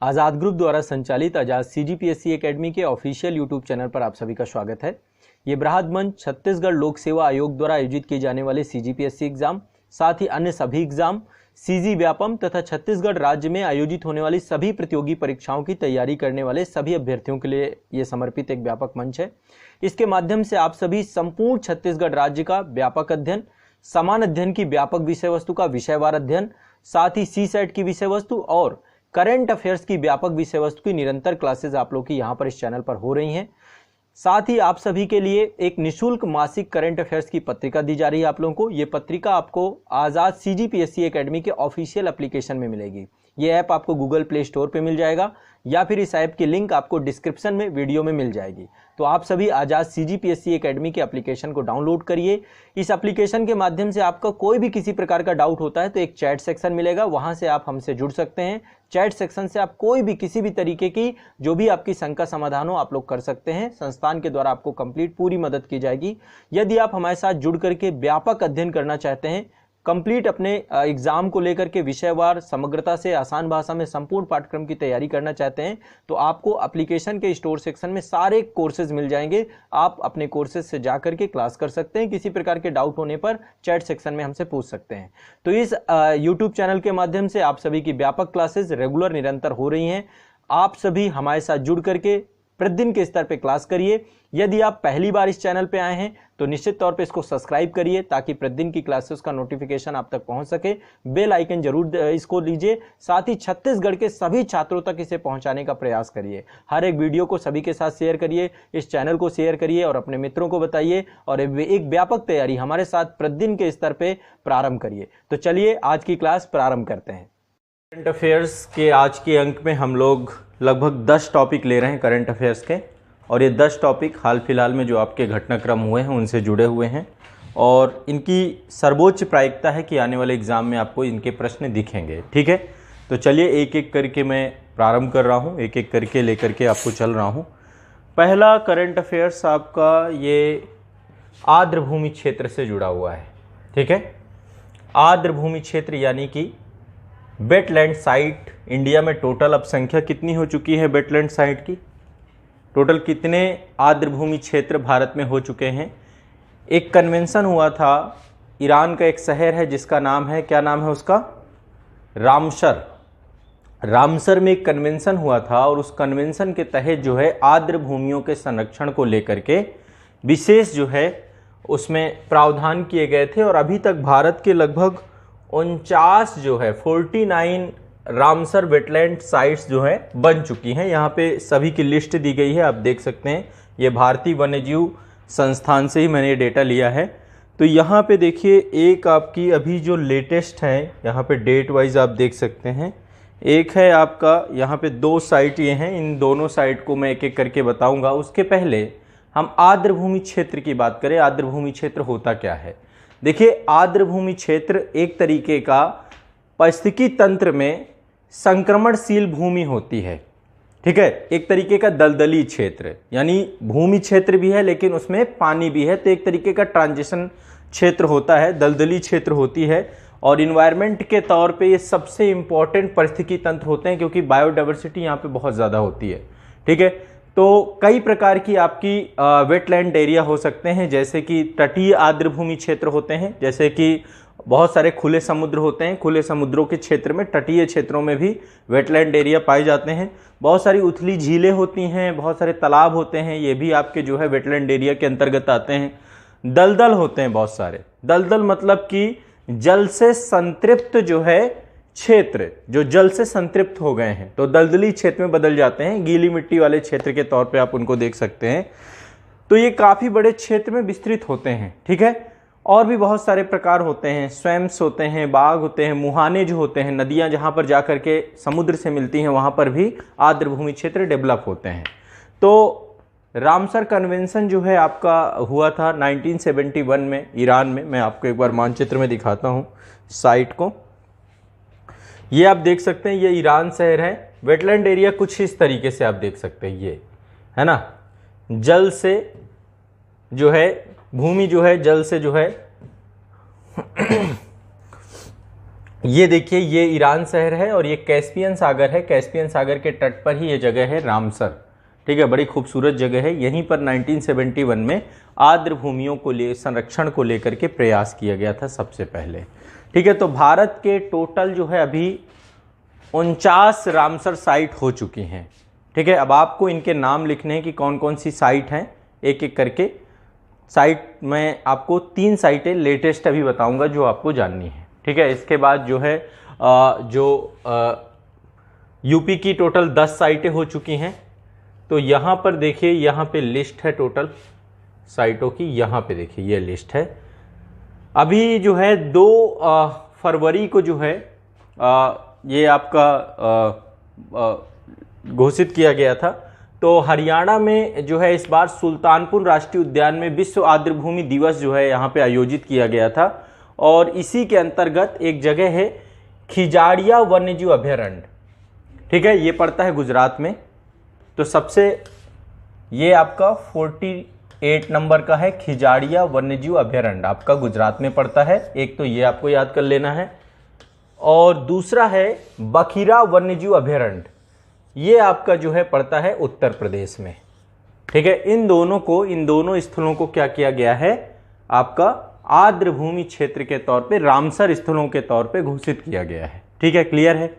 आज़ाद group द्वारा संचालित आज़ाद CGPSC academy के ऑफिशियल यूट्यूब चैनल पर आप सभी का स्वागत है। ये बृहद मंच छत्तीसगढ़ लोक सेवा आयोग द्वारा आयोजित किए जाने वाले CGPSC एग्जाम, साथ ही अन्य सभी एग्जाम, CG व्यापम तथा छत्तीसगढ़ राज्य में आयोजित होने वाली सभी प्रतियोगी परीक्षाओं की तैयारी करने वाले सभी अभ्यर्थियों के लिए ये समर्पित एक व्यापक मंच है। इसके माध्यम से आप सभी संपूर्ण छत्तीसगढ़ राज्य का व्यापक अध्ययन, समान अध्ययन की व्यापक विषय वस्तु का विषयवार अध्ययन, साथ ही CSET की विषय वस्तु और करंट अफेयर्स की व्यापक विषय वस्तु की निरंतर क्लासेस आप लोग की यहाँ पर इस चैनल पर हो रही हैं। साथ ही आप सभी के लिए एक निशुल्क मासिक करंट अफेयर्स की पत्रिका दी जा रही है आप लोगों को। ये पत्रिका आपको आज़ाद CGPSC एकेडमी के ऑफिशियल एप्लीकेशन में मिलेगी। ये ऐप आपको गूगल प्ले स्टोर पे मिल जाएगा या फिर इस ऐप की लिंक आपको डिस्क्रिप्शन में वीडियो में मिल जाएगी। तो आप सभी आज़ाद CGPSC एकेडमी के एप्लीकेशन को डाउनलोड करिए। इस एप्लीकेशन के माध्यम से आपका कोई भी किसी प्रकार का डाउट होता है तो एक चैट सेक्शन मिलेगा, वहां से आप हमसे जुड़ सकते हैं। चैट सेक्शन से आप कोई भी किसी भी तरीके की जो भी आपकी शंका समाधान हो आप लोग कर सकते हैं। संस्थान के द्वारा आपको कंप्लीट पूरी मदद की जाएगी। यदि आप हमारे साथ जुड़ करके व्यापक अध्ययन करना चाहते हैं, कंप्लीट अपने एग्जाम को लेकर के विषयवार समग्रता से आसान भाषा में संपूर्ण पाठ्यक्रम की तैयारी करना चाहते हैं, तो आपको एप्लीकेशन के स्टोर सेक्शन में सारे कोर्सेज मिल जाएंगे। आप अपने कोर्सेज से जाकर के क्लास कर सकते हैं। किसी प्रकार के डाउट होने पर चैट सेक्शन में हमसे पूछ सकते हैं। तो इस यूट्यूब चैनल के माध्यम से आप सभी की व्यापक क्लासेज रेगुलर निरंतर हो रही हैं। आप सभी हमारे साथ जुड़ करके प्रतिदिन के स्तर पे क्लास करिए। यदि आप पहली बार इस चैनल पे आए हैं तो निश्चित तौर पे इसको सब्सक्राइब करिए ताकि प्रतिदिन की क्लासेस का नोटिफिकेशन आप तक पहुंच सके। बेल आइकन जरूर इसको लीजिए। साथ ही छत्तीसगढ़ के सभी छात्रों तक इसे पहुंचाने का प्रयास करिए। हर एक वीडियो को सभी के साथ शेयर करिए, इस चैनल को शेयर करिए और अपने मित्रों को बताइए और एक व्यापक तैयारी हमारे साथ प्रतिदिन के स्तर पे प्रारंभ करिए। तो चलिए आज की क्लास प्रारंभ करते हैं। करंट अफेयर्स के आज के अंक में हम लोग लगभग 10 टॉपिक ले रहे हैं करंट अफेयर्स के, और ये 10 टॉपिक हाल फिलहाल में जो आपके घटनाक्रम हुए हैं उनसे जुड़े हुए हैं और इनकी सर्वोच्च प्रायिकता है कि आने वाले एग्जाम में आपको इनके प्रश्न दिखेंगे। ठीक है, तो चलिए एक एक करके मैं प्रारंभ कर रहा हूँ, एक एक करके लेकर के आपको चल रहा हूँ। पहला करंट अफेयर्स आपका ये आर्द्रभूमि क्षेत्र से जुड़ा हुआ है। ठीक है, आर्द्रभूमि क्षेत्र यानी कि वेटलैंड साइट इंडिया में टोटल अब संख्या कितनी हो चुकी है वेटलैंड साइट की? टोटल कितने आर्द्रभूमि क्षेत्र भारत में हो चुके हैं? एक कन्वेंशन हुआ था, ईरान का एक शहर है जिसका नाम है, क्या नाम है उसका? रामसर। रामसर में एक कन्वेंशन हुआ था और उस कन्वेंशन के तहत जो है आर्द्रभूमियों के संरक्षण को लेकर के विशेष जो है उसमें प्रावधान किए गए थे और अभी तक भारत के लगभग 49 जो है 49 रामसर वेटलैंड साइट्स जो है बन चुकी हैं। यहाँ पे सभी की लिस्ट दी गई है, आप देख सकते हैं। ये भारतीय वन्यजीव संस्थान से ही मैंने ये डेटा लिया है। तो यहाँ पे देखिए एक आपकी अभी जो लेटेस्ट है, यहाँ पे डेट वाइज आप देख सकते हैं। एक है आपका यहाँ पे 2 साइट ये हैं, इन दोनों साइट को मैं एक एक करके बताऊँगा। उसके पहले हम आर्द्रभूमि क्षेत्र की बात करें। आर्द्रभूमि क्षेत्र होता क्या है? देखिए, आर्द्रभूमि क्षेत्र एक तरीके का पारिस्थितिकी तंत्र में संक्रमणशील भूमि होती है। ठीक है, एक तरीके का दलदली क्षेत्र, यानी भूमि क्षेत्र भी है लेकिन उसमें पानी भी है, तो एक तरीके का ट्रांजिशन क्षेत्र होता है, दलदली क्षेत्र होती है। और इन्वायरमेंट के तौर पे ये सबसे इंपॉर्टेंट पारिस्थितिकी तंत्र होते हैं क्योंकि बायोडाइवर्सिटी यहाँ पे बहुत ज़्यादा होती है। ठीक है, तो कई प्रकार की आपकी वेटलैंड एरिया हो सकते हैं, जैसे कि तटीय आर्द्रभूमि क्षेत्र होते हैं, जैसे कि बहुत सारे खुले समुद्र होते हैं। खुले समुद्रों के क्षेत्र में, तटीय क्षेत्रों में भी वेटलैंड एरिया पाए जाते हैं। बहुत सारी उथली झीलें होती हैं, बहुत सारे तालाब होते हैं, ये भी आपके जो है वेटलैंड एरिया के अंतर्गत आते हैं। दलदल होते हैं बहुत सारे। दलदल मतलब कि जल से संतृप्त जो है क्षेत्र, जो जल से संतृप्त हो गए हैं तो दलदली क्षेत्र में बदल जाते हैं। गीली मिट्टी वाले क्षेत्र के तौर पे आप उनको देख सकते हैं। तो ये काफ़ी बड़े क्षेत्र में विस्तृत होते हैं। ठीक है, और भी बहुत सारे प्रकार होते हैं, स्वैम्स होते हैं, बाग होते हैं, मुहाने जो होते हैं, नदियां जहां पर जाकर के समुद्र से मिलती हैं वहां पर भी आर्द्रभूमि क्षेत्र डेवलप होते हैं। तो रामसर कन्वेंशन जो है आपका हुआ था 1971 में ईरान में। मैं आपको एक बार मानचित्र में दिखाता हूं साइट को। ये आप देख सकते हैं, ये ईरान शहर है। वेटलैंड एरिया कुछ इस तरीके से आप देख सकते हैं, ये है ना, जल से जो है भूमि जो है जल से जो है ये देखिए, ये ईरान शहर है और ये कैस्पियन सागर है। कैस्पियन सागर के तट पर ही ये जगह है रामसर। ठीक है, बड़ी खूबसूरत जगह है। यहीं पर 1971 में आर्द्र भूमियों को संरक्षण को लेकर के प्रयास किया गया था सबसे पहले। ठीक है, तो भारत के टोटल जो है अभी 49 रामसर साइट हो चुकी हैं। ठीक है, अब आपको इनके नाम लिखने हैं कि कौन कौन सी साइट हैं, एक एक करके साइट में आपको 3 साइटें लेटेस्ट अभी बताऊंगा जो आपको जाननी है। ठीक है, इसके बाद जो है यूपी की टोटल 10 साइटें हो चुकी हैं। तो यहाँ पर देखिए, यहाँ पे लिस्ट है टोटल साइटों की। यहाँ पे देखिए ये लिस्ट है। अभी जो है 2 फरवरी को जो है ये आपका घोषित किया गया था। तो हरियाणा में जो है इस बार सुल्तानपुर राष्ट्रीय उद्यान में विश्व आर्द्रभूमि दिवस जो है यहाँ पे आयोजित किया गया था। और इसी के अंतर्गत एक जगह है खिजाड़िया वन्यजीव अभयारण्य। ठीक है, ये पड़ता है गुजरात में। तो सबसे ये आपका 48 नंबर का है, खिजाड़िया वन्यजीव अभयारण्य आपका गुजरात में पड़ता है। एक तो ये आपको याद कर लेना है। और दूसरा है बखीरा वन्यजीव अभयारण्य, ये आपका जो है पड़ता है उत्तर प्रदेश में। ठीक है, इन दोनों स्थलों को क्या किया गया है, आपका आर्द्र भूमि क्षेत्र के तौर पे, रामसर स्थलों के तौर पे घोषित किया गया है। ठीक है, क्लियर है।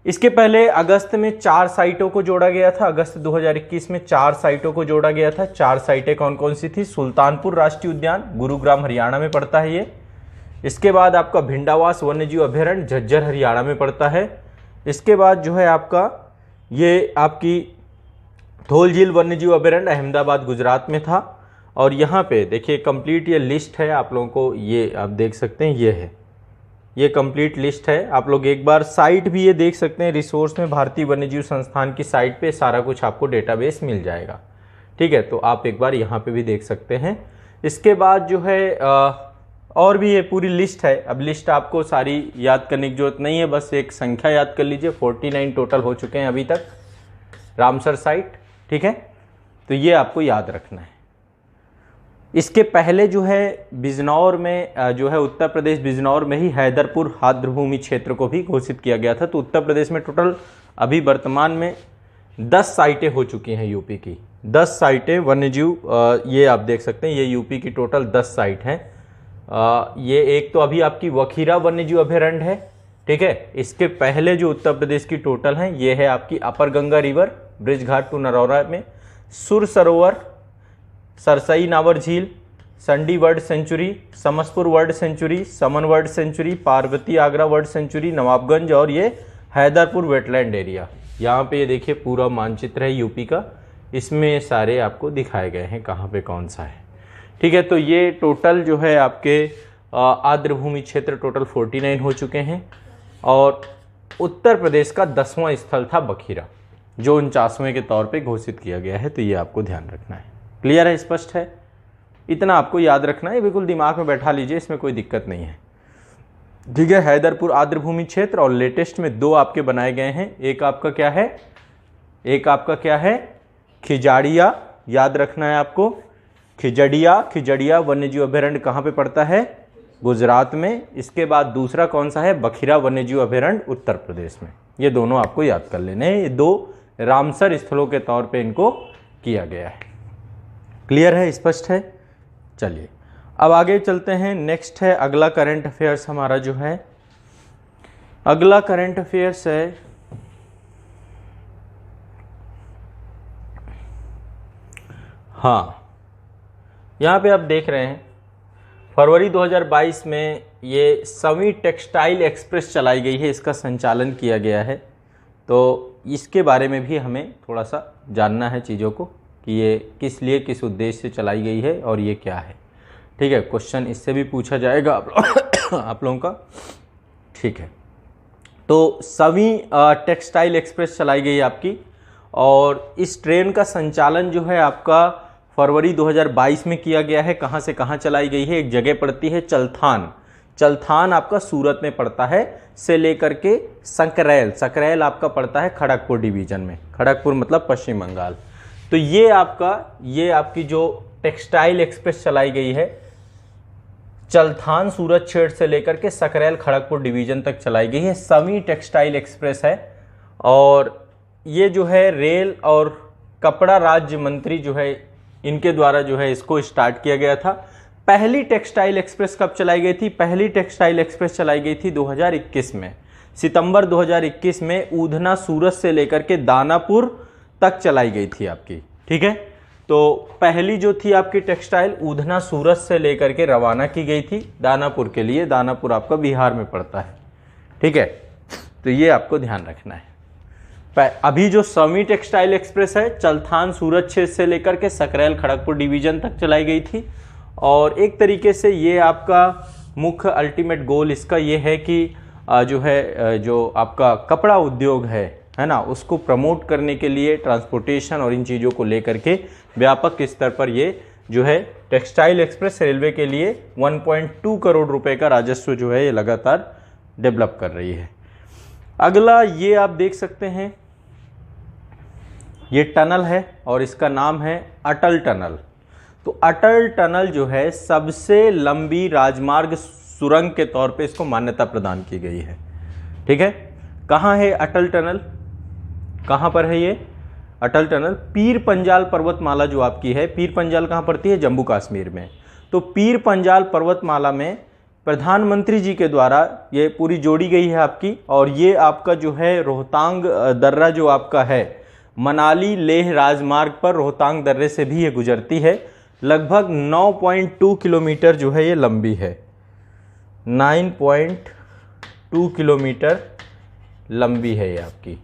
इसके पहले अगस्त में 4 साइटों को जोड़ा गया था। अगस्त 2021 में 4 साइटों को जोड़ा गया था। 4 साइटें कौन कौन सी थी? सुल्तानपुर राष्ट्रीय उद्यान, गुरुग्राम हरियाणा में पड़ता है ये। इसके बाद आपका भिंडावास वन्यजीव अभयारण्य, झज्जर हरियाणा में पड़ता है। इसके बाद जो है आपका ये आपकी धौल झील वन्यजीव अभयारण्य अहमदाबाद गुजरात में था। और यहाँ पे देखिए कंप्लीट ये लिस्ट है आप लोगों को, ये आप देख सकते हैं, ये है, ये कंप्लीट लिस्ट है। आप लोग एक बार साइट भी ये देख सकते हैं, रिसोर्स में भारतीय वन्यजीव संस्थान की साइट पे सारा कुछ आपको डेटाबेस मिल जाएगा। ठीक है, तो आप एक बार यहाँ पे भी देख सकते हैं। इसके बाद जो है और भी ये पूरी लिस्ट है। अब लिस्ट आपको सारी याद करने की जरूरत नहीं है, बस एक संख्या याद कर लीजिए। 49 टोटल हो चुके हैं अभी तक रामसर साइट। ठीक है, तो ये आपको याद रखना है। इसके पहले जो है बिजनौर में जो है उत्तर प्रदेश बिजनौर में ही हैदरपुर आर्द्रभूमि क्षेत्र को भी घोषित किया गया था। तो उत्तर प्रदेश में टोटल अभी वर्तमान में 10 साइटें हो चुकी हैं यूपी की। 10 साइटें वन्यजीव, ये आप देख सकते हैं, ये यूपी की टोटल 10 साइट हैं। ये एक तो अभी आपकी वखीरा वन्यजीव अभयारण्य है। ठीक है, इसके पहले जो उत्तर प्रदेश की टोटल हैं ये है आपकी upper Ganga river, Brij Ghat to Narora में, सुर सरोवर, सरसई नावर झील, Sandi bird sanctuary, Samaspur bird sanctuary, Saman bird sanctuary, Parvati Agra bird sanctuary, Nawabganj और ये हैदरपुर वेटलैंड एरिया। यहाँ पे ये देखिए पूरा मानचित्र है यूपी का, इसमें सारे आपको दिखाए गए हैं कहाँ पे कौन सा है। ठीक है, तो ये टोटल जो है आपके आर्द्रभूमि क्षेत्र टोटल 49 हो चुके हैं। और उत्तर प्रदेश का 10वां स्थल था बखीरा, जो 49वें के तौर पे घोषित किया गया है। तो ये आपको ध्यान रखना है। क्लियर है, स्पष्ट है? इतना आपको याद रखना है, बिल्कुल दिमाग में बैठा लीजिए, इसमें कोई दिक्कत नहीं है। ठीक है, हैदरपुर आर्द्रभूमि क्षेत्र और लेटेस्ट में 2 आपके बनाए गए हैं। एक आपका क्या है, एक आपका क्या है, खिजाड़िया, याद रखना है आपको। खिजड़िया वन्यजीव अभयारण्य कहाँ पे पड़ता है? गुजरात में। इसके बाद दूसरा कौन सा है? बखीरा वन्यजीव अभयारण्य उत्तर प्रदेश में। ये दोनों आपको याद कर लेने हैं। ये 2 रामसर स्थलों के तौर पे इनको किया गया है। क्लियर है, स्पष्ट है? चलिए अब आगे चलते हैं। नेक्स्ट है अगला करंट अफेयर्स हमारा जो है, अगला करंट अफेयर्स है हाँ, यहाँ पे आप देख रहे हैं फरवरी 2022 में ये सवी टेक्सटाइल एक्सप्रेस चलाई गई है, इसका संचालन किया गया है। तो इसके बारे में भी हमें थोड़ा सा जानना है चीज़ों को कि ये किस लिए, किस उद्देश्य से चलाई गई है और ये क्या है। ठीक है, क्वेश्चन इससे भी पूछा जाएगा आप लोगों का। ठीक है, तो सवी टेक्सटाइल एक्सप्रेस चलाई गई आपकी, और इस ट्रेन का संचालन जो है आपका फरवरी 2022 में किया गया है। कहाँ से कहाँ चलाई गई है? एक जगह पड़ती है चलथान, चलथान आपका सूरत में पड़ता है, से लेकर के सकरैल, सकरैल आपका पड़ता है खड़गपुर डिवीजन में, खड़गपुर मतलब पश्चिम बंगाल। तो ये आपकी जो टेक्सटाइल एक्सप्रेस चलाई गई है चलथान सूरतछेड़ से लेकर के सकरैल खड़गपुर डिवीजन तक चलाई गई है। समी टेक्सटाइल एक्सप्रेस है और ये जो है रेल और कपड़ा राज्य मंत्री जो है इनके द्वारा जो है इसको स्टार्ट किया गया था। पहली टेक्सटाइल एक्सप्रेस कब चलाई गई थी? पहली टेक्सटाइल एक्सप्रेस चलाई गई थी 2021 में, सितंबर 2021 में ऊधना सूरत से लेकर के दानापुर तक चलाई गई थी आपकी। ठीक है, तो पहली जो थी आपकी टेक्सटाइल ऊधना सूरत से लेकर के रवाना की गई थी दानापुर के लिए। दानापुर आपका बिहार में पड़ता है। ठीक है, तो ये आपको ध्यान रखना है। अभी जो समी टेक्सटाइल एक्सप्रेस है चलथान सूरतछेड़ से लेकर के सकरैल खड़गपुर डिवीजन तक चलाई गई थी और एक तरीके से ये आपका मुख्य अल्टीमेट गोल इसका ये है कि जो आपका कपड़ा उद्योग है ना, उसको प्रमोट करने के लिए ट्रांसपोर्टेशन और इन चीज़ों को लेकर के व्यापक स्तर पर ये जो है टेक्सटाइल एक्सप्रेस रेलवे के लिए 1.2 करोड़ रुपए का राजस्व जो है ये लगातार डेवलप कर रही है। अगला ये आप देख सकते हैं, ये टनल है और इसका नाम है अटल टनल। तो अटल टनल जो है सबसे लंबी राजमार्ग सुरंग के तौर पे इसको मान्यता प्रदान की गई है। ठीक है, कहाँ है अटल टनल? कहाँ पर है ये अटल टनल? पीर पंजाल पर्वतमाला जो आपकी है, पीर पंजाल कहाँ पड़ती है? जम्मू कश्मीर में। तो पीर पंजाल पर्वतमाला में प्रधानमंत्री जी के द्वारा ये पूरी जोड़ी गई है आपकी और ये आपका जो है रोहतांग दर्रा जो आपका है मनाली लेह राजमार्ग पर रोहतांग दर्रे से भी ये गुजरती है। लगभग 9.2 किलोमीटर जो है ये लंबी है, 9.2 किलोमीटर लंबी है ये आपकी।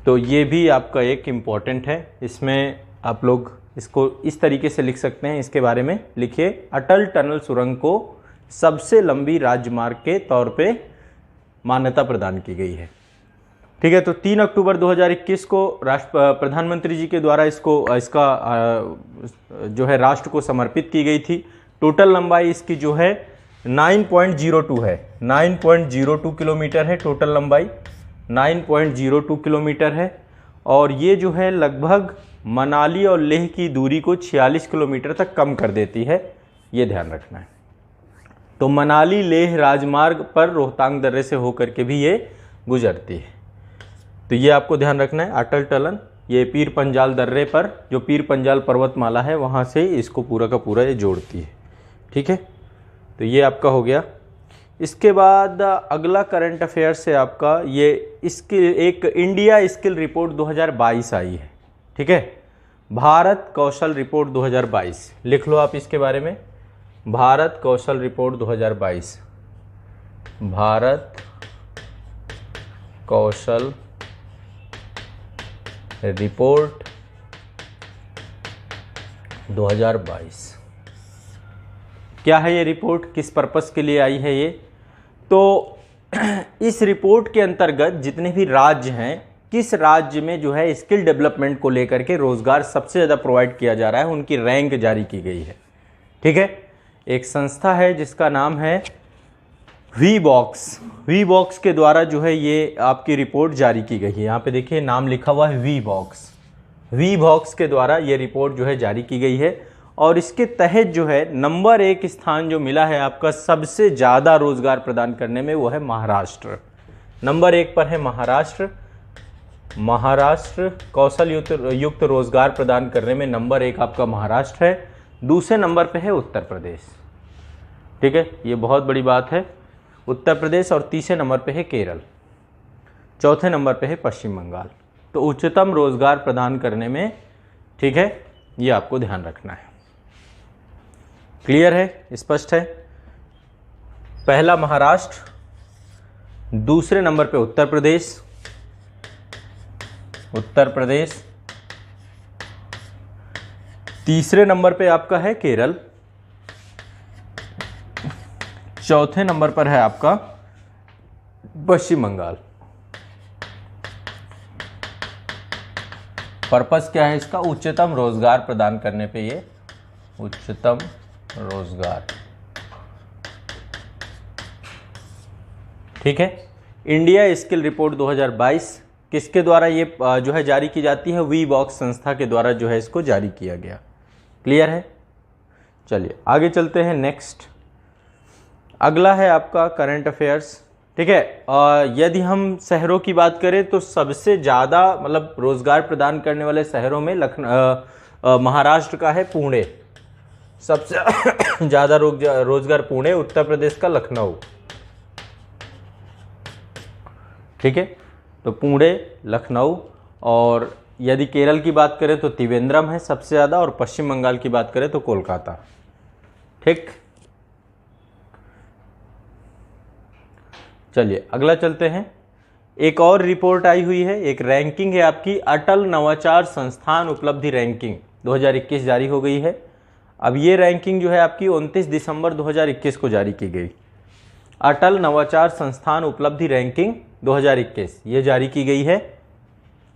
तो ये भी आपका एक इम्पॉर्टेंट है। इसमें आप लोग इसको इस तरीके से लिख सकते हैं, इसके बारे में लिखिए, अटल टनल सुरंग को सबसे लंबी राजमार्ग के तौर पे मान्यता प्रदान की गई है। ठीक है, तो 3 अक्टूबर 2021 को प्रधानमंत्री जी के द्वारा इसका जो है राष्ट्र को समर्पित की गई थी। टोटल लंबाई इसकी जो है 9.02 है, 9.02 किलोमीटर है टोटल लंबाई, 9.02 किलोमीटर है और ये जो है लगभग मनाली और लेह की दूरी को 46 किलोमीटर तक कम कर देती है, ये ध्यान रखना है। तो मनाली लेह राजमार्ग पर रोहतांग दर्रे से होकर के भी ये गुजरती है, तो ये आपको ध्यान रखना है। अटल टनल ये पीर पंजाल दर्रे पर जो पीर पंजाल पर्वतमाला है वहाँ से इसको पूरा का पूरा ये जोड़ती है। ठीक है, तो ये आपका हो गया। इसके बाद अगला करंट अफेयर से आपका ये एक इंडिया स्किल रिपोर्ट 2022 आई है। ठीक है, भारत कौशल रिपोर्ट 2022 लिख लो आप इसके बारे में। भारत कौशल रिपोर्ट 2022, भारत कौशल रिपोर्ट 2022 क्या है ये रिपोर्ट, किस पर्पस के लिए आई है ये? तो इस रिपोर्ट के अंतर्गत जितने भी राज्य हैं, किस राज्य में जो है स्किल डेवलपमेंट को लेकर के रोजगार सबसे ज़्यादा प्रोवाइड किया जा रहा है, उनकी रैंक जारी की गई है। ठीक है, एक संस्था है जिसका नाम है वी बॉक्स के द्वारा जो है ये आपकी रिपोर्ट जारी की गई है। यहाँ पे देखिए नाम लिखा हुआ है वी बॉक्स के द्वारा ये रिपोर्ट जो है जारी की गई है और इसके तहत जो है नंबर 1 स्थान जो मिला है आपका सबसे ज़्यादा रोजगार प्रदान करने में, वो है महाराष्ट्र। नंबर 1 पर है महाराष्ट्र कौशल युक्त रोजगार प्रदान करने में नंबर 1 आपका महाराष्ट्र है। दूसरे नंबर पे है उत्तर प्रदेश। ठीक है, ये बहुत बड़ी बात है, उत्तर प्रदेश। और तीसरे नंबर पे है केरल, चौथे नंबर पे है पश्चिम बंगाल। तो उच्चतम रोजगार प्रदान करने में, ठीक है, ये आपको ध्यान रखना है। क्लियर है, स्पष्ट है? पहला महाराष्ट्र, दूसरे नंबर पे उत्तर प्रदेश, तीसरे नंबर पे आपका है केरल, चौथे नंबर पर है आपका पश्चिम बंगाल। पर्पस क्या है इसका? उच्चतम रोजगार प्रदान करने पे ये उच्चतम रोजगार। ठीक है, इंडिया स्किल रिपोर्ट 2022 किसके द्वारा ये जो है जारी की जाती है? वी बॉक्स संस्था के द्वारा जो है इसको जारी किया गया। क्लियर है? चलिए आगे चलते हैं। नेक्स्ट अगला है आपका करंट अफेयर्स। ठीक है, यदि हम शहरों की बात करें तो सबसे ज़्यादा मतलब रोजगार प्रदान करने वाले शहरों में महाराष्ट्र का है पुणे, सबसे ज़्यादा रोजगार पुणे, उत्तर प्रदेश का लखनऊ। ठीक है, तो पुणे, लखनऊ, और यदि केरल की बात करें तो त्रिवेंद्रम है सबसे ज़्यादा, और पश्चिम बंगाल की बात करें तो कोलकाता। ठीक, चलिए अगला चलते हैं। एक और रिपोर्ट आई हुई है, एक रैंकिंग है आपकी, अटल नवाचार संस्थान उपलब्धि रैंकिंग 2021 जारी हो गई है। अब ये रैंकिंग जो है आपकी 29 दिसंबर 2021 को जारी की गई। अटल नवाचार संस्थान उपलब्धि रैंकिंग 2021 ये जारी की गई है।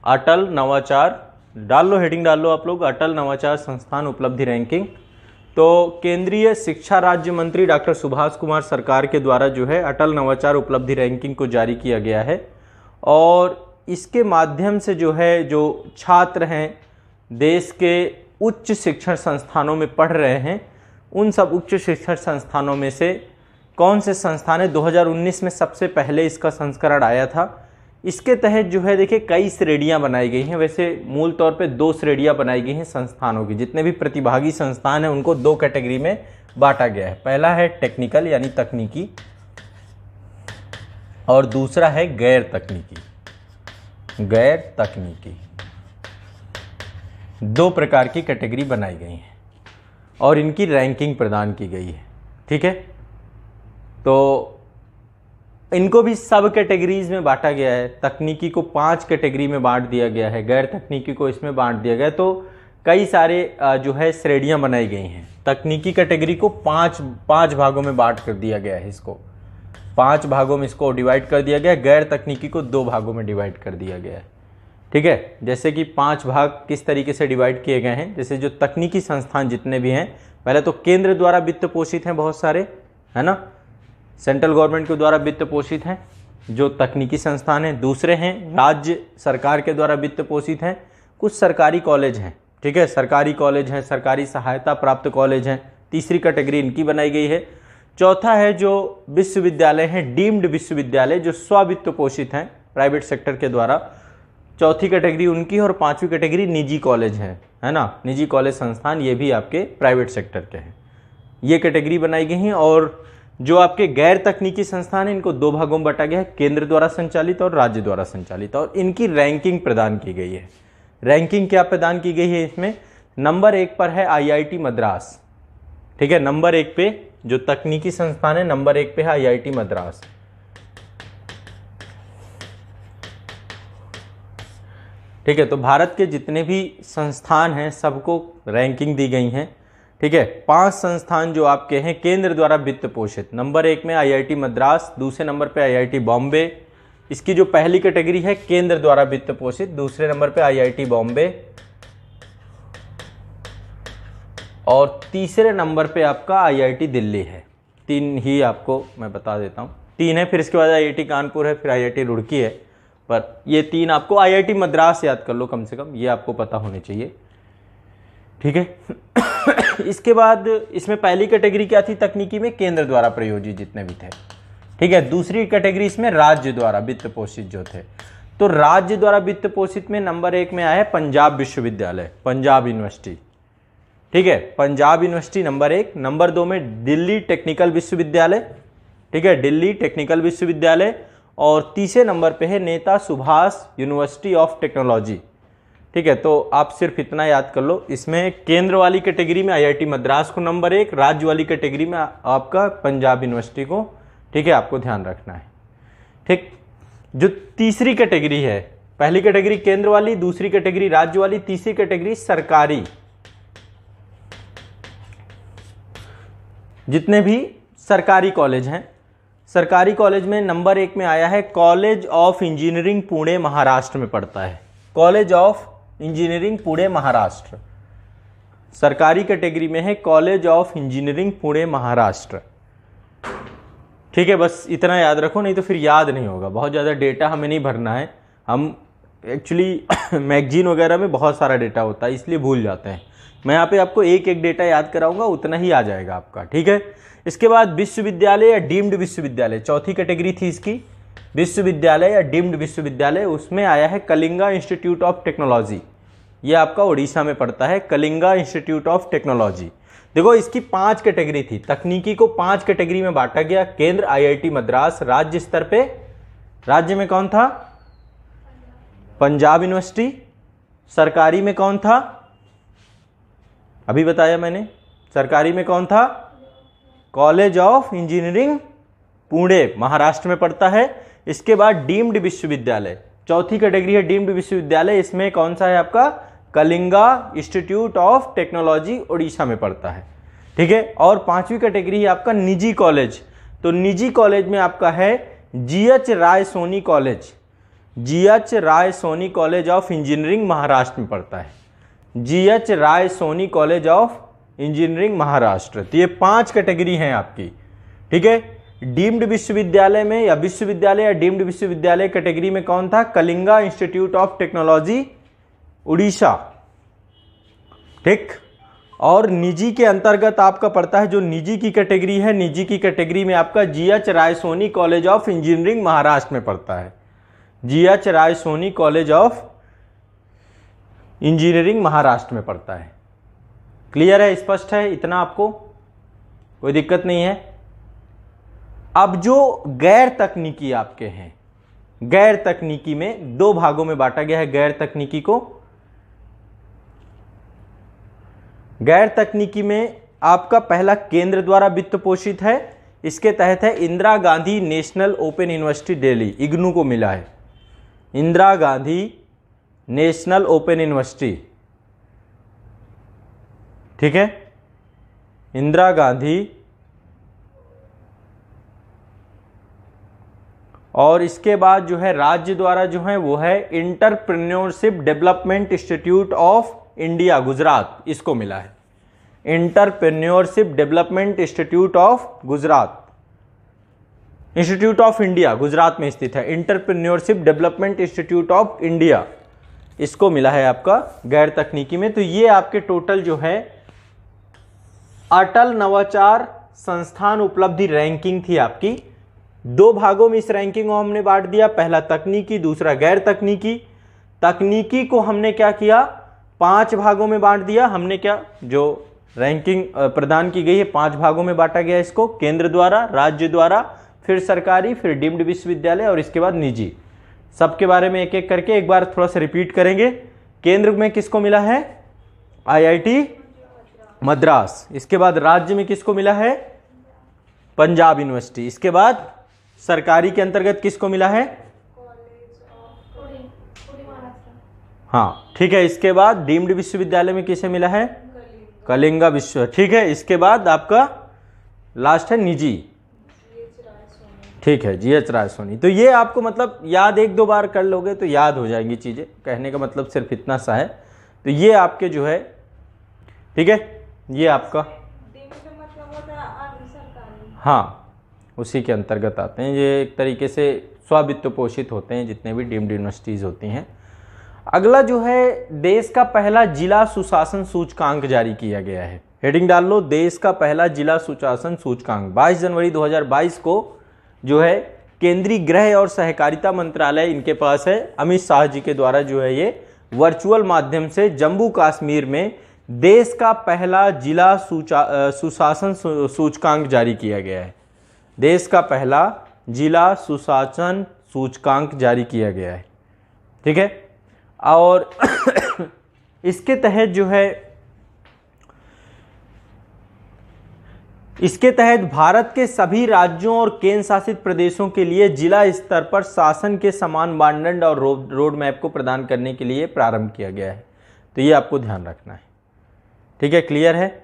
अटल नवाचार, डाल लो हेडिंग, डाल लो आप लोग, अटल नवाचार संस्थान उपलब्धि रैंकिंग। तो केंद्रीय शिक्षा राज्य मंत्री डॉक्टर सुभाष कुमार सरकार के द्वारा जो है अटल नवाचार उपलब्धि रैंकिंग को जारी किया गया है, और इसके माध्यम से जो है जो छात्र हैं देश के उच्च शिक्षण संस्थानों में पढ़ रहे हैं, उन सब उच्च शिक्षण संस्थानों में से कौन से संस्थान है, 2019 में सबसे पहले इसका संस्करण आया था। इसके तहत जो है देखिए कई श्रेणियां बनाई गई हैं। वैसे मूल तौर पे 2 श्रेणियां बनाई गई हैं संस्थानों की। जितने भी प्रतिभागी संस्थान हैं उनको 2 कैटेगरी में बांटा गया है। पहला है टेक्निकल यानी तकनीकी, और दूसरा है गैर तकनीकी। गैर तकनीकी 2 प्रकार की कैटेगरी बनाई गई हैं और इनकी रैंकिंग प्रदान की गई है। ठीक है, तो इनको भी सब कैटेगरीज में बांटा गया है। तकनीकी को 5 कैटेगरी में बांट दिया गया है, गैर तकनीकी को इसमें बांट दिया गया है। तो कई सारे जो है श्रेणियां बनाई गई हैं। तकनीकी कैटेगरी को 5 भागों में बांट कर दिया गया है, इसको 5 भागों में इसको डिवाइड कर दिया गया है। गैर तकनीकी को 2 भागों में डिवाइड कर दिया गया है। ठीक है, जैसे कि 5 भाग किस तरीके से डिवाइड किए गए हैं। जैसे जो तकनीकी संस्थान जितने भी हैं, पहले तो केंद्र द्वारा वित्त पोषित हैं बहुत सारे, है ना, सेंट्रल गवर्नमेंट के द्वारा वित्त पोषित हैं जो तकनीकी संस्थान हैं। दूसरे हैं राज्य सरकार के द्वारा वित्त पोषित हैं। कुछ सरकारी कॉलेज हैं, ठीक है, सरकारी कॉलेज हैं, सरकारी सहायता प्राप्त कॉलेज हैं। तीसरी कैटेगरी इनकी बनाई गई है। चौथा है जो विश्वविद्यालय हैं, डीम्ड विश्वविद्यालय जो स्ववित्त पोषित हैं प्राइवेट सेक्टर के द्वारा, चौथी कैटेगरी उनकी। और 5वीं कैटेगरी निजी कॉलेज हैं, है ना, निजी कॉलेज संस्थान, ये भी आपके प्राइवेट सेक्टर के हैं। ये कैटेगरी बनाई गई हैं। और जो आपके गैर तकनीकी संस्थान हैं इनको 2 भागों में बांटा गया है, केंद्र द्वारा संचालित और राज्य द्वारा संचालित, और इनकी रैंकिंग प्रदान की गई है। रैंकिंग क्या प्रदान की गई है इसमें, नंबर 1 पर है IIT मद्रास। ठीक है, नंबर 1 पे जो तकनीकी संस्थान है नंबर 1 पे है IIT मद्रास। ठीक है, तो भारत के जितने भी संस्थान हैं सबको रैंकिंग दी गई हैं। ठीक है, 5 संस्थान जो आपके हैं केंद्र द्वारा वित्त पोषित, नंबर 1 में IIT मद्रास, दूसरे नंबर पे IIT बॉम्बे, इसकी जो पहली कैटेगरी है केंद्र द्वारा वित्त पोषित, दूसरे नंबर पे IIT बॉम्बे, और तीसरे नंबर पे आपका IIT दिल्ली है। 3 ही आपको मैं बता देता हूँ, 3 है, फिर इसके बाद IIT कानपुर है, फिर IIT रुड़की है, पर ये 3 आपको IIT मद्रास याद कर लो कम से कम, ये आपको पता होने चाहिए। ठीक है, इसके बाद इसमें पहली कैटेगरी क्या थी तकनीकी में, केंद्र द्वारा प्रायोजित जितने भी थे। ठीक है, दूसरी कैटेगरी इसमें राज्य द्वारा वित्त पोषित जो थे। तो राज्य द्वारा वित्त पोषित में नंबर 1 में आया है पंजाब विश्वविद्यालय, पंजाब यूनिवर्सिटी। ठीक है, पंजाब यूनिवर्सिटी नंबर 1। नंबर 2 में दिल्ली टेक्निकल विश्वविद्यालय। ठीक है, दिल्ली टेक्निकल विश्वविद्यालय, और तीसरे नंबर पे है नेता सुभाष यूनिवर्सिटी ऑफ टेक्नोलॉजी। ठीक है, तो आप सिर्फ इतना याद कर लो, इसमें केंद्र वाली कैटेगरी में IIT मद्रास को नंबर 1, राज्य वाली कैटेगरी में आपका पंजाब यूनिवर्सिटी को, ठीक है, आपको ध्यान रखना है। ठीक, जो तीसरी कैटेगरी है, पहली कैटेगरी केंद्र वाली, दूसरी कैटेगरी राज्य वाली, तीसरी कैटेगरी सरकारी, जितने भी सरकारी कॉलेज हैं, सरकारी कॉलेज में नंबर 1 में आया है college of engineering Pune Maharashtra में पड़ता है, college of engineering Pune Maharashtra, सरकारी कैटेगरी में है college of engineering Pune Maharashtra. ठीक है, बस इतना याद रखो, नहीं तो फिर याद नहीं होगा, बहुत ज़्यादा डेटा हमें नहीं भरना है, हम एक्चुअली मैगजीन वगैरह में बहुत सारा डेटा होता है इसलिए भूल जाते हैं। मैं यहाँ पे आपको एक एक डेटा याद कराऊंगा, उतना ही आ जाएगा आपका, ठीक है। इसके बाद विश्वविद्यालय या डीम्ड विश्वविद्यालय, चौथी कैटेगरी थी इसकी, विश्वविद्यालय या डीम्ड विश्वविद्यालय। उसमें आया है कलिंगा इंस्टीट्यूट ऑफ टेक्नोलॉजी, ये आपका उड़ीसा में पड़ता है, कलिंगा इंस्टीट्यूट ऑफ टेक्नोलॉजी। देखो इसकी 5 कैटेगरी थी, तकनीकी को 5 कैटेगरी में बांटा गया। केंद्र IIT मद्रास, राज्य स्तर पे, राज्य में कौन था? पंजाब यूनिवर्सिटी। सरकारी में कौन था? अभी बताया मैंने, सरकारी में कौन था? College of engineering Pune, Maharashtra में पड़ता है। इसके बाद डीम्ड विश्वविद्यालय, चौथी कैटेगरी है डीम्ड विश्वविद्यालय, इसमें कौन सा है आपका? Kalinga institute of technology, Orissa में पड़ता है, ठीक है। और 5वीं कैटेगरी है आपका निजी कॉलेज, तो निजी कॉलेज में आपका है GH Raisoni college, GH Raisoni college of engineering, Maharashtra में पड़ता है, GH Raisoni college of engineering, Maharashtra. तो ये 5 कैटेगरी हैं आपकी, ठीक है। डीम्ड विश्वविद्यालय में या विश्वविद्यालय या डीम्ड विश्वविद्यालय कैटेगरी में कौन था? Kalinga institute of technology, Orissa, ठीक। और निजी के अंतर्गत आपका पड़ता है, जो निजी की कैटेगरी है, निजी की कैटेगरी में आपका GH Raisoni college of engineering, Maharashtra में पड़ता है, GH Raisoni college of engineering, Maharashtra में पड़ता है। क्लियर है, स्पष्ट है, इतना आपको कोई दिक्कत नहीं है। अब जो गैर तकनीकी आपके हैं, गैर तकनीकी में 2 भागों में बांटा गया है गैर तकनीकी को। गैर तकनीकी में आपका पहला केंद्र द्वारा वित्त पोषित है, इसके तहत है Indira Gandhi national open university Delhi, IGNOU को मिला है, Indira Gandhi national open university, ठीक है, इंदिरा गांधी। और इसके बाद जो है राज्य द्वारा जो है वो है entrepreneurship development institute of India, Gujarat, इसको मिला है, entrepreneurship development institute of Gujarat, institute of India Gujarat में स्थित है, entrepreneurship development institute of India, इसको मिला है आपका गैर तकनीकी में। तो ये आपके टोटल जो है अटल नवाचार संस्थान उपलब्धि रैंकिंग थी आपकी। 2 भागों में इस रैंकिंग को हमने बांट दिया, पहला तकनीकी, दूसरा गैर तकनीकी। तकनीकी को हमने क्या किया? 5 भागों में बांट दिया हमने। क्या जो रैंकिंग प्रदान की गई है 5 भागों में बांटा गया इसको, केंद्र द्वारा, राज्य द्वारा, फिर सरकारी, फिर डीम्ड विश्वविद्यालय और इसके बाद निजी। सबके बारे में एक एक करके एक बार थोड़ा सा रिपीट करेंगे। केंद्र में किसको मिला है? IIT मद्रास। इसके बाद राज्य में किसको मिला है? पंजाब यूनिवर्सिटी। इसके बाद सरकारी के अंतर्गत किसको मिला है? हाँ, ठीक है। इसके बाद डीम्ड विश्वविद्यालय में किसे मिला है? कलिंगा विश्व, ठीक है। इसके बाद आपका लास्ट है निजी, ठीक है, GH राय सोनी। तो ये आपको मतलब याद 1-2 बार कर लोगे तो याद हो जाएंगी चीज़ें, कहने का मतलब सिर्फ इतना सा है। तो ये आपके जो है, ठीक है, ये आपका हाँ उसी के अंतर्गत आते हैं। ये एक तरीके से स्ववित्त पोषित होते हैं जितने भी डीम्ड यूनिवर्सिटीज़ होती हैं। अगला जो है, देश का पहला जिला सुशासन सूचकांक जारी किया गया है। हेडिंग डाल लो, देश का पहला जिला सुशासन सूचकांक। 22 जनवरी 2022 को जो है केंद्रीय गृह और सहकारिता मंत्रालय इनके पास है, अमित शाह जी के द्वारा जो है ये वर्चुअल माध्यम से जम्मू कश्मीर में देश का पहला जिला सुशासन सूचकांक जारी किया गया है। देश का पहला जिला सुशासन सूचकांक जारी किया गया है, ठीक है। और इसके तहत जो है, इसके तहत भारत के सभी राज्यों और केंद्र शासित प्रदेशों के लिए जिला स्तर पर शासन के समान मानदंड और रोड मैप को प्रदान करने के लिए प्रारंभ किया गया है। तो ये आपको ध्यान रखना है, ठीक है, क्लियर है।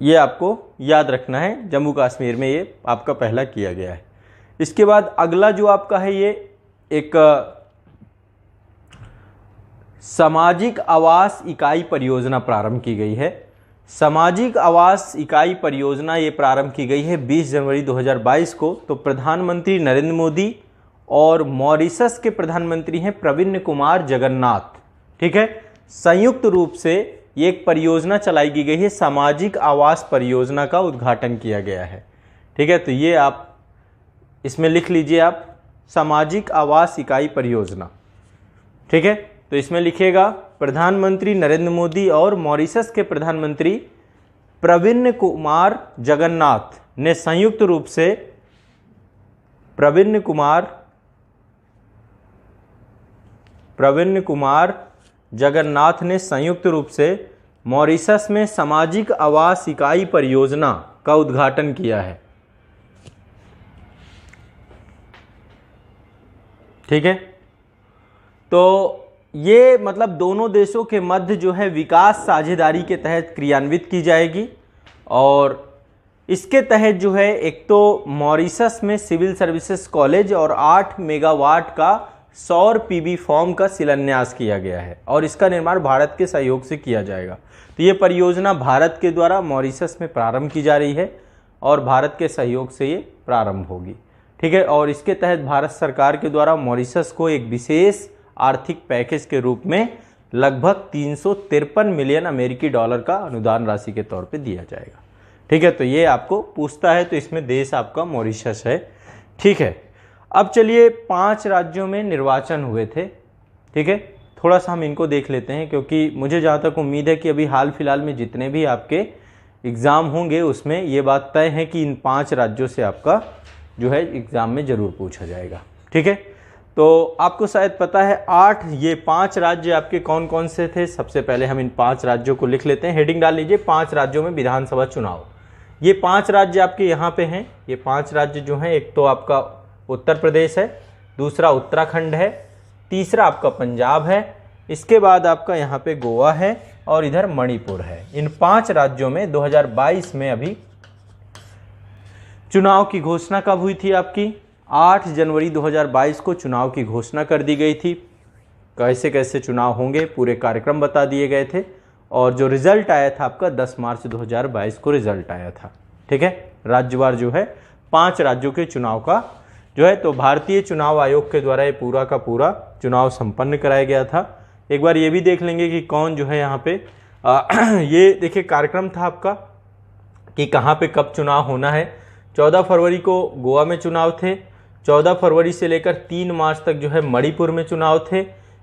ये आपको याद रखना है, जम्मू कश्मीर में ये आपका पहला किया गया है। इसके बाद अगला जो आपका है, ये एक सामाजिक आवास इकाई परियोजना प्रारंभ की गई है। सामाजिक आवास इकाई परियोजना ये प्रारंभ की गई है 20 जनवरी 2022 को। तो प्रधानमंत्री नरेंद्र मोदी और मॉरिशस के प्रधानमंत्री हैं प्रविन्न कुमार जगन्नाथ। ठीक है, संयुक्त रूप से ये एक परियोजना चलाई की गई है, सामाजिक आवास परियोजना का उद्घाटन किया गया है। ठीक है, तो ये आप इसमें लिख लीजिए आप, सामाजिक आवास इकाई परियोजना। ठीक है, तो इसमें लिखिएगा प्रधानमंत्री नरेंद्र मोदी और मॉरिशस के प्रधानमंत्री प्रविन्न कुमार जगन्नाथ ने संयुक्त रूप से प्रविन्न कुमार जगन्नाथ ने संयुक्त रूप से मॉरिशस में सामाजिक आवास इकाई परियोजना का उद्घाटन किया है। ठीक है, तो ये मतलब दोनों देशों के मध्य जो है विकास साझेदारी के तहत क्रियान्वित की जाएगी। और इसके तहत जो है एक तो मॉरिशस में सिविल सर्विसेज कॉलेज और 8 मेगावाट का सौर पीवी फॉर्म का शिलान्यास किया गया है और इसका निर्माण भारत के सहयोग से किया जाएगा। तो ये परियोजना भारत के द्वारा मॉरिशस में प्रारंभ की जा रही है और भारत के सहयोग से ये प्रारंभ होगी। ठीक है, और इसके तहत भारत सरकार के द्वारा मॉरिशस को एक विशेष आर्थिक पैकेज के रूप में लगभग 353 मिलियन अमेरिकी डॉलर का अनुदान राशि के तौर पे दिया जाएगा। ठीक है, तो ये आपको पूछता है, तो इसमें देश आपका मॉरिशस है। ठीक है, अब चलिए 5 राज्यों में निर्वाचन हुए थे। ठीक है, थोड़ा सा हम इनको देख लेते हैं क्योंकि मुझे जहाँ तक उम्मीद है कि अभी हाल फिलहाल में जितने भी आपके एग्ज़ाम होंगे उसमें ये बात तय है कि इन 5 राज्यों से आपका जो है एग्ज़ाम में ज़रूर पूछा जाएगा। ठीक है, तो आपको शायद पता है 5 राज्य आपके कौन कौन से थे। सबसे पहले हम इन 5 राज्यों को लिख लेते हैं, हेडिंग डाल लीजिए 5 राज्यों में विधानसभा चुनाव। ये 5 राज्य आपके यहाँ पे हैं। ये 5 राज्य जो हैं, एक तो आपका उत्तर प्रदेश है, दूसरा उत्तराखंड है, तीसरा आपका पंजाब है, इसके बाद आपका यहाँ पे गोवा है और इधर मणिपुर है। इन 5 राज्यों में 2022 में अभी चुनाव की घोषणा कब हुई थी आपकी? 8 जनवरी 2022 को चुनाव की घोषणा कर दी गई थी। कैसे कैसे चुनाव होंगे पूरे कार्यक्रम बता दिए गए थे और जो रिजल्ट आया था आपका 10 मार्च 2022 को रिजल्ट आया था। ठीक है, राज्यवार जो है 5 राज्यों के चुनाव का जो है तो भारतीय चुनाव आयोग के द्वारा ये पूरा का पूरा चुनाव संपन्न कराया गया था। एक बार ये भी देख लेंगे कि कौन जो है यहाँ पे ये देखिए कार्यक्रम था आपका कि कहाँ पे कब चुनाव होना है। 14 फरवरी को गोवा में चुनाव थे, 14 फरवरी से लेकर 3 मार्च तक जो है मणिपुर में चुनाव थे,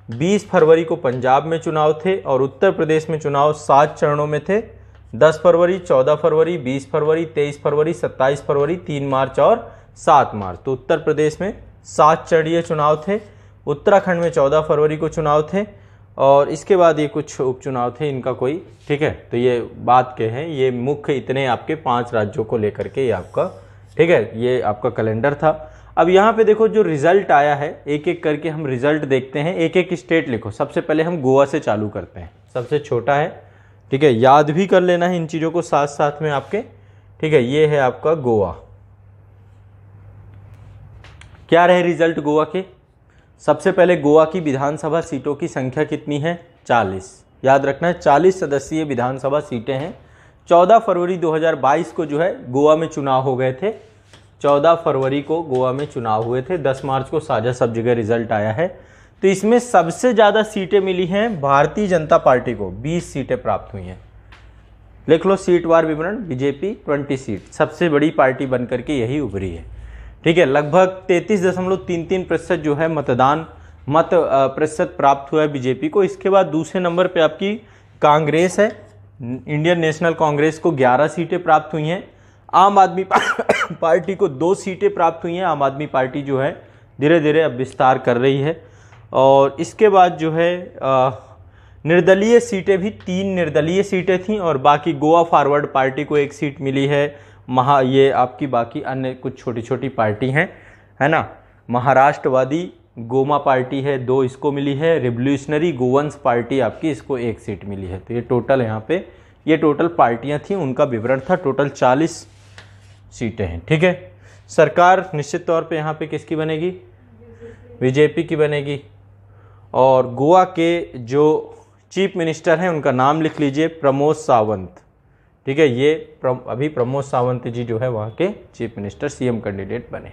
20 फरवरी को पंजाब में चुनाव थे और उत्तर प्रदेश में चुनाव 7 चरणों में थे। 10 फरवरी, 14 फरवरी, 20 फरवरी, 23 फरवरी, 27 फरवरी, 3 मार्च और 7 मार्च। तो उत्तर प्रदेश में 7 चरणीय चुनाव थे, उत्तराखंड में 14 फरवरी को चुनाव थे और इसके बाद ये कुछ उपचुनाव थे इनका कोई। ठीक है, तो ये बात के हैं, ये मुख्य इतने आपके 5 राज्यों को लेकर के ये आपका ठीक है ये आपका कैलेंडर था। अब यहाँ पे देखो जो रिजल्ट आया है, एक एक करके हम रिजल्ट देखते हैं। एक एक स्टेट लिखो। सबसे पहले हम गोवा से चालू करते हैं, सबसे छोटा है। ठीक है, याद भी कर लेना है इन चीज़ों को साथ साथ में आपके। ठीक है, ये है आपका गोवा। क्या रहे रिजल्ट गोवा के? सबसे पहले गोवा की विधानसभा सीटों की संख्या कितनी है? 40। याद रखना है 40 सदस्यीय विधानसभा सीटें हैं। 14 फरवरी 2022 को जो है गोवा में चुनाव हो गए थे। 14 फरवरी को गोवा में चुनाव हुए थे। 10 मार्च को साझा सब जगह रिजल्ट आया है। तो इसमें सबसे ज़्यादा सीटें मिली हैं भारतीय जनता पार्टी को, 20 सीटें प्राप्त हुई हैं। लिख लो सीटवार विवरण। बीजेपी 20 सीट, सबसे बड़ी पार्टी बनकर के यही उभरी है। ठीक है, लगभग 33.33% जो है मत प्रतिशत प्राप्त हुआ है बीजेपी को। इसके बाद दूसरे नंबर पे आपकी कांग्रेस है, इंडियन नेशनल कांग्रेस को 11 सीटें प्राप्त हुई हैं। आम आदमी पार्टी को 2 सीटें प्राप्त हुई हैं। आम आदमी पार्टी जो है धीरे धीरे अब विस्तार कर रही है। और इसके बाद जो है निर्दलीय सीटें भी 3 निर्दलीय सीटें थीं और बाकी गोवा फॉरवर्ड पार्टी को 1 सीट मिली है। ये आपकी बाकी अन्य कुछ छोटी छोटी पार्टी हैं, है ना। महाराष्ट्रवादी गोमा पार्टी है, 2 इसको मिली है। रिवोल्यूशनरी गोवंश पार्टी आपकी, इसको 1 सीट मिली है। तो ये टोटल यहाँ पे ये टोटल पार्टियाँ थी, उनका विवरण था। टोटल 40 सीटें हैं। ठीक है, सरकार निश्चित तौर पे यहाँ पे किसकी बनेगी? बीजेपी की बनेगी। और गोवा के जो चीफ मिनिस्टर हैं उनका नाम लिख लीजिए, प्रमोद सावंत। ठीक है, ये अभी प्रमोद सावंत जी जो है वहाँ के चीफ मिनिस्टर, सीएम कैंडिडेट बने।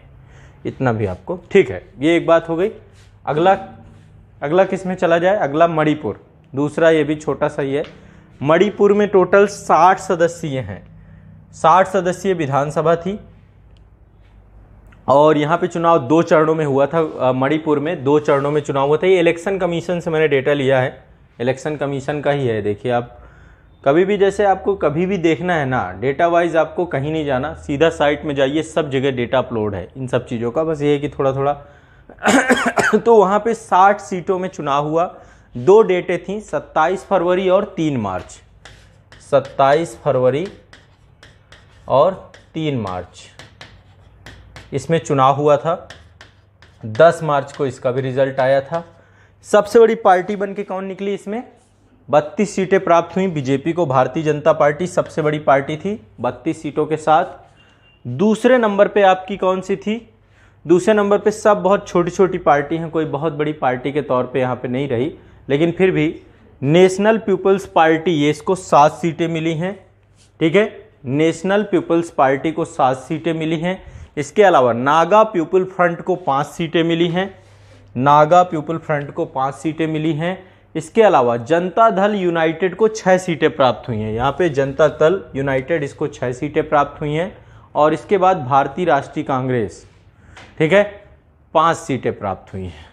इतना भी आपको ठीक है। ये एक बात हो गई। अगला किस में चला जाए, अगला मणिपुर, दूसरा ये भी छोटा सा ही है। मणिपुर में टोटल 60 सदस्यीय हैं, 60 सदस्यीय विधानसभा थी और यहाँ पे चुनाव 2 चरणों में हुआ था। मणिपुर में 2 चरणों में चुनाव हुआ था। ये इलेक्शन कमीशन से मैंने डेटा लिया है, इलेक्शन कमीशन का ही है। देखिए आप कभी भी, जैसे आपको कभी भी देखना है ना डेटा वाइज, आपको कहीं नहीं जाना, सीधा साइट में जाइए, सब जगह डेटा अपलोड है इन सब चीज़ों का। बस ये है कि थोड़ा थोड़ा तो वहाँ पे 60 सीटों में चुनाव हुआ। 2 डेटें थीं, 27 फरवरी और 3 मार्च। 27 फरवरी और 3 मार्च इसमें चुनाव हुआ था। 10 मार्च को इसका भी रिजल्ट आया था। सबसे बड़ी पार्टी बन के कौन निकली इसमें, 32 सीटें प्राप्त हुई बीजेपी को। भारतीय जनता पार्टी सबसे बड़ी पार्टी थी 32 सीटों के साथ। दूसरे नंबर पे आपकी कौन सी थी, दूसरे नंबर पे सब बहुत छोटी छोटी पार्टी हैं, कोई बहुत बड़ी पार्टी के तौर पे यहाँ पे नहीं रही, लेकिन फिर भी नेशनल पीपल्स पार्टी, ये इसको 7 सीटें मिली हैं। ठीक है, नेशनल पीपल्स पार्टी को 7 सीटें मिली हैं। इसके अलावा नागा पीपल फ्रंट को 5 सीटें मिली हैं, नागा पीपल फ्रंट को 5 सीटें मिली हैं। इसके अलावा जनता दल यूनाइटेड को 6 सीटें प्राप्त हुई हैं। यहाँ पे जनता दल यूनाइटेड, इसको 6 सीटें प्राप्त हुई हैं। और इसके बाद भारतीय राष्ट्रीय कांग्रेस, ठीक है, 5 सीटें प्राप्त हुई हैं।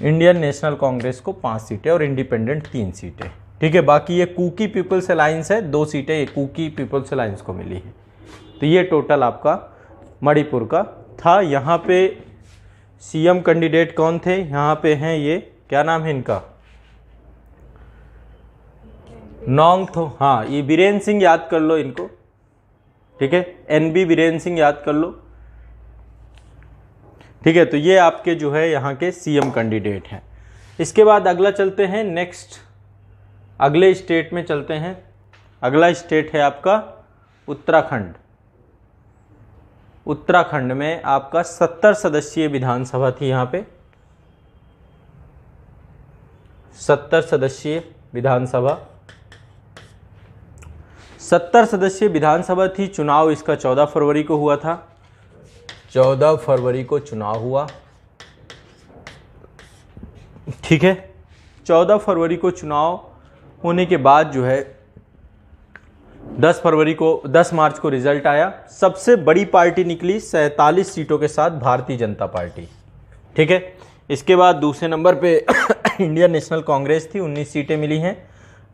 इंडियन नेशनल कांग्रेस को 5 सीटें और इंडिपेंडेंट 3 सीटें। ठीक है, बाकी ये कुकी पीपल्स अलायंस है, 2 सीटें ये कुकी पीपल्स अलायंस को मिली है। तो ये टोटल आपका मणिपुर का था। यहाँ पे सीएम कैंडिडेट कौन थे, यहाँ पे हैं ये, क्या नाम है इनका, नोंगथो, हाँ ये बीरेन सिंह, याद कर लो इनको। ठीक है, एनबी बीरेन सिंह याद कर लो। ठीक है, तो ये आपके जो है यहाँ के सीएम कैंडिडेट हैं। इसके बाद अगला चलते हैं, नेक्स्ट अगले स्टेट में चलते हैं। अगला स्टेट है आपका उत्तराखंड। उत्तराखंड में आपका 70 सदस्यीय विधानसभा थी। यहाँ पे 70 सदस्यीय विधानसभा, 70 सदस्यीय विधानसभा थी। चुनाव इसका 14 फरवरी को हुआ था। 14 फरवरी को चुनाव हुआ। ठीक है, 14 फरवरी को चुनाव होने के बाद जो है 10 मार्च को रिजल्ट आया। सबसे बड़ी पार्टी निकली 47 सीटों के साथ भारतीय जनता पार्टी। ठीक है, इसके बाद दूसरे नंबर पे इंडियन नेशनल कांग्रेस थी, 19 सीटें मिली हैं।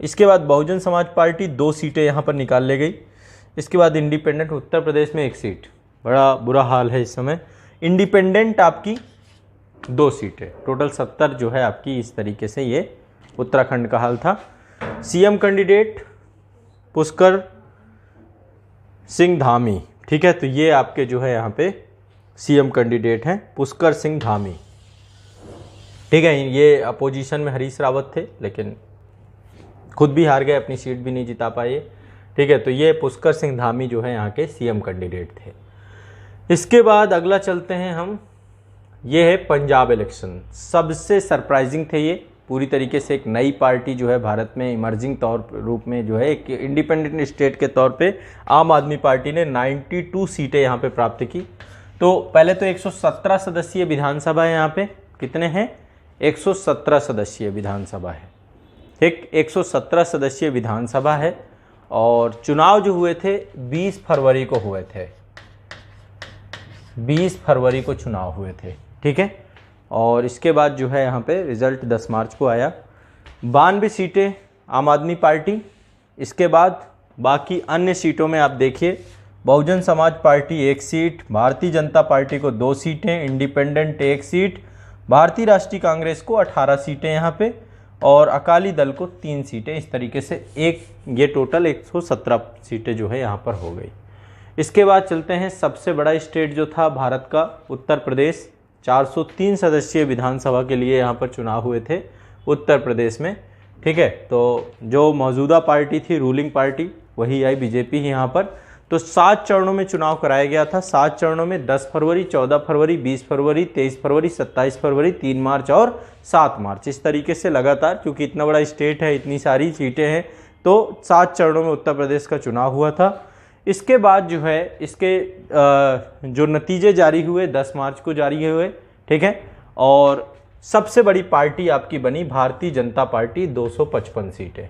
इसके बाद बहुजन समाज पार्टी 2 सीटें यहाँ पर निकाल ले गई। इसके बाद इंडिपेंडेंट, उत्तर प्रदेश में 1 सीट, बड़ा बुरा हाल है इस समय। इंडिपेंडेंट आपकी 2 सीटें, टोटल 70 जो है आपकी। इस तरीके से ये उत्तराखंड का हाल था। CM candidate Pushkar Singh Dhami. ठीक है, तो ये आपके जो है यहाँ पे सीएम कैंडिडेट हैं, पुष्कर सिंह धामी। ठीक है, ये अपोजिशन में हरीश रावत थे, लेकिन खुद भी हार गए, अपनी सीट भी नहीं जिता पाए। ठीक है, तो ये पुष्कर सिंह धामी जो है यहाँ के सीएम कैंडिडेट थे। इसके बाद अगला चलते हैं हम, ये है पंजाब इलेक्शन। सबसे सरप्राइजिंग थे ये, पूरी तरीके से एक नई पार्टी जो है भारत में इमर्जिंग तौर रूप में जो है एक इंडिपेंडेंट स्टेट के तौर पे आम आदमी पार्टी ने 92 सीटें यहाँ पे प्राप्त की। तो पहले तो 117 सदस्यीय विधानसभा है यहाँ पे, कितने हैं, 117 सदस्यीय विधानसभा है। ठीक, 117 सदस्यीय विधानसभा है। और चुनाव जो हुए थे 20 फरवरी को हुए थे, 20 फरवरी को चुनाव हुए थे। ठीक है, और इसके बाद जो है यहाँ पे रिजल्ट 10 मार्च को आया। 92 सीटें आम आदमी पार्टी। इसके बाद बाकी अन्य सीटों में आप देखिए, Bahujan Samaj party 1 seat, Bharatiya Janata party को 2 सीटें, इंडिपेंडेंट 1 सीट, भारतीय राष्ट्रीय कांग्रेस को 18 सीटें यहाँ पे, और अकाली दल को 3 सीटें। इस तरीके से ये टोटल 117 सीटें जो है यहाँ पर हो गई। इसके बाद चलते हैं, सबसे बड़ा स्टेट जो था भारत का, उत्तर प्रदेश। 403 सदस्यीय विधानसभा के लिए यहाँ पर चुनाव हुए थे उत्तर प्रदेश में। ठीक है, तो जो मौजूदा पार्टी थी, रूलिंग पार्टी, वही आई, बीजेपी ही यहाँ पर। तो 7 चरणों में चुनाव कराया गया था। 7 चरणों में 10 फरवरी, 14 फरवरी, 20 फरवरी, 23 फरवरी, 27 फरवरी, 3 मार्च और 7 मार्च। इस तरीके से लगातार, क्योंकि इतना बड़ा स्टेट है, इतनी सारी सीटें हैं, तो 7 चरणों में उत्तर प्रदेश का चुनाव हुआ था। इसके बाद जो है इसके जो नतीजे जारी हुए 10 मार्च को जारी हुए, ठीक है। और सबसे बड़ी पार्टी आपकी बनी भारतीय जनता पार्टी, 255 सीटें।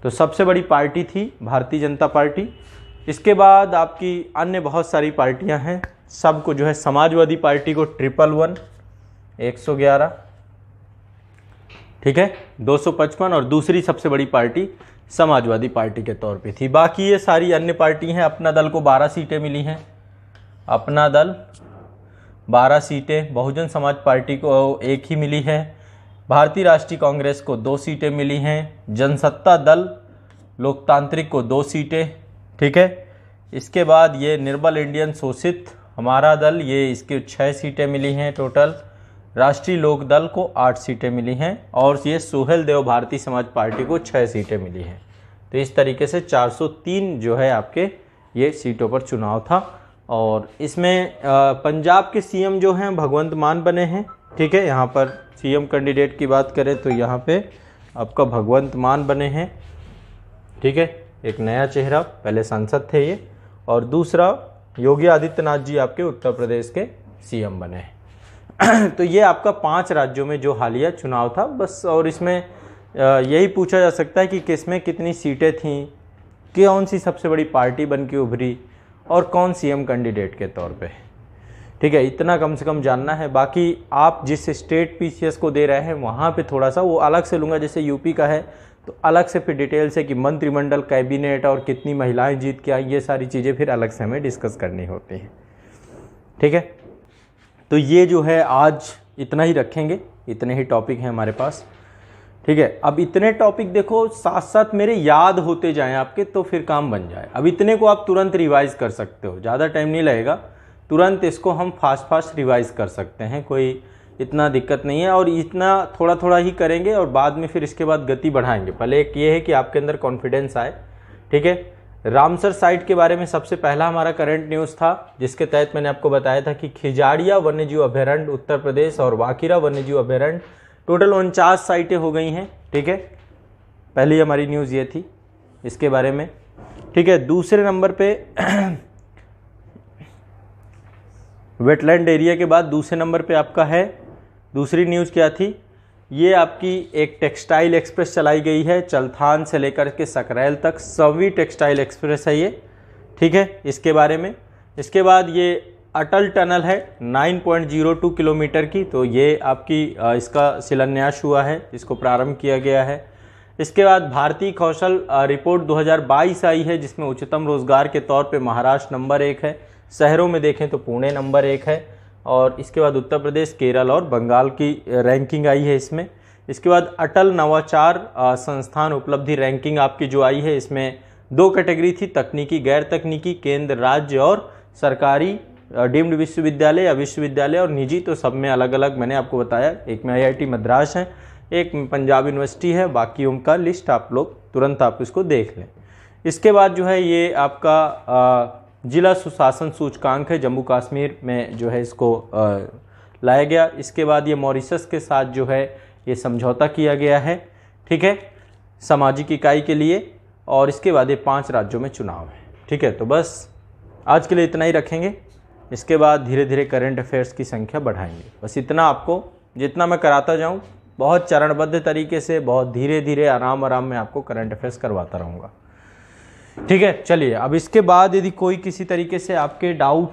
तो सबसे बड़ी पार्टी थी भारतीय जनता पार्टी। इसके बाद आपकी अन्य बहुत सारी पार्टियां हैं, सबको जो है समाजवादी पार्टी को 111 111, ठीक है, 255, और दूसरी सबसे बड़ी पार्टी समाजवादी पार्टी के तौर पे थी। बाकी ये सारी अन्य पार्टी हैं। अपना दल को 12 सीटें मिली हैं, अपना दल 12 सीटें, बहुजन समाज पार्टी को 1 ही मिली है, भारतीय राष्ट्रीय कांग्रेस को 2 सीटें मिली हैं, जनसत्ता दल लोकतांत्रिक को 2 सीटें, ठीक है। इसके बाद ये निर्बल इंडियन शोषित हमारा दल, ये इसके 6 सीटें मिली हैं टोटल, राष्ट्रीय लोक दल को 8 सीटें मिली हैं, और ये सोहेल देव भारतीय समाज पार्टी को 6 सीटें मिली हैं। तो इस तरीके से 403 जो है आपके ये सीटों पर चुनाव था। और इसमें पंजाब के सीएम जो हैं भगवंत मान बने हैं, ठीक है। यहाँ पर सीएम कैंडिडेट की बात करें तो यहाँ पे आपका भगवंत मान बने हैं, ठीक है। एक नया चेहरा, पहले सांसद थे ये। और दूसरा योगी आदित्यनाथ जी आपके उत्तर प्रदेश के सीएम बने हैं। तो ये आपका 5 राज्यों में जो हालिया चुनाव था बस। और इसमें यही पूछा जा सकता है कि किसमें कितनी सीटें थीं, कौन सी सबसे बड़ी पार्टी बन के उभरी, और कौन सीएम कैंडिडेट के तौर पे, ठीक है। इतना कम से कम जानना है। बाकी आप जिस स्टेट पीसीएस को दे रहे हैं वहाँ पे थोड़ा सा वो अलग से लूँगा। जैसे यूपी का है तो अलग से फिर डिटेल से कि मंत्रिमंडल, कैबिनेट और कितनी महिलाएं जीत के आई, ये सारी चीज़ें फिर अलग से हमें डिस्कस करनी होती हैं, ठीक है। तो ये जो है आज इतना ही रखेंगे, इतने ही टॉपिक हैं हमारे पास, ठीक है। अब इतने टॉपिक देखो साथ साथ मेरे याद होते जाएं आपके, तो फिर काम बन जाए। अब इतने को आप तुरंत रिवाइज कर सकते हो, ज़्यादा टाइम नहीं लगेगा, तुरंत इसको हम फास्ट रिवाइज कर सकते हैं, कोई इतना दिक्कत नहीं है। और इतना थोड़ा थोड़ा ही करेंगे और बाद में फिर इसके बाद गति बढ़ाएंगे। पहले एक ये है कि आपके अंदर कॉन्फिडेंस आए, ठीक है। रामसर साइट के बारे में सबसे पहला हमारा करंट न्यूज़ था, जिसके तहत मैंने आपको बताया था कि खिजाड़िया वन्यजीव अभयारण्य उत्तर प्रदेश और वाकिरा वन्यजीव अभयारण्य, टोटल 49 साइटें हो गई हैं, ठीक है। पहली हमारी न्यूज़ ये थी इसके बारे में, ठीक है। दूसरे नंबर पे वेटलैंड एरिया के बाद दूसरे नंबर पे आपका है, दूसरी न्यूज़ क्या थी, ये आपकी एक टेक्सटाइल एक्सप्रेस चलाई गई है चलथान से लेकर के सकरैल तक, 7वीं टेक्सटाइल एक्सप्रेस है ये, ठीक है, इसके बारे में। इसके बाद ये अटल टनल है 9.02 किलोमीटर की, तो ये आपकी इसका शिलान्यास हुआ है, इसको प्रारंभ किया गया है। इसके बाद भारतीय कौशल रिपोर्ट 2022 आई है, जिसमें उच्चतम रोजगार के तौर पे महाराष्ट्र नंबर 1 है, शहरों में देखें तो पुणे नंबर 1 है, और इसके बाद उत्तर प्रदेश, केरल और बंगाल की रैंकिंग आई है इसमें। इसके बाद अटल नवाचार संस्थान उपलब्धि रैंकिंग आपकी जो आई है, इसमें 2 कैटेगरी थी, तकनीकी, गैर तकनीकी, केंद्र, राज्य और सरकारी डीम्ड विश्वविद्यालय या विश्वविद्यालय और निजी। तो सब में अलग अलग मैंने आपको बताया, एक में IIT मद्रास है, एक में पंजाब यूनिवर्सिटी है, बाकी उनका लिस्ट आप लोग तुरंत आप इसको देख लें। इसके बाद जो है ये आपका जिला सुशासन सूचकांक है, जम्मू कश्मीर में जो है इसको लाया गया। इसके बाद ये मॉरिशस के साथ जो है ये समझौता किया गया है, ठीक है, सामाजिक इकाई के लिए। और इसके बाद ये 5 राज्यों में चुनाव है, ठीक है। तो बस आज के लिए इतना ही रखेंगे, इसके बाद धीरे धीरे करंट अफेयर्स की संख्या बढ़ाएंगे। बस इतना, आपको जितना मैं कराता जाऊँ बहुत चरणबद्ध तरीके से, बहुत धीरे धीरे आराम में आपको करंट अफेयर्स करवाता रहूँगा, ठीक है। चलिए अब इसके बाद यदि कोई किसी तरीके से आपके डाउट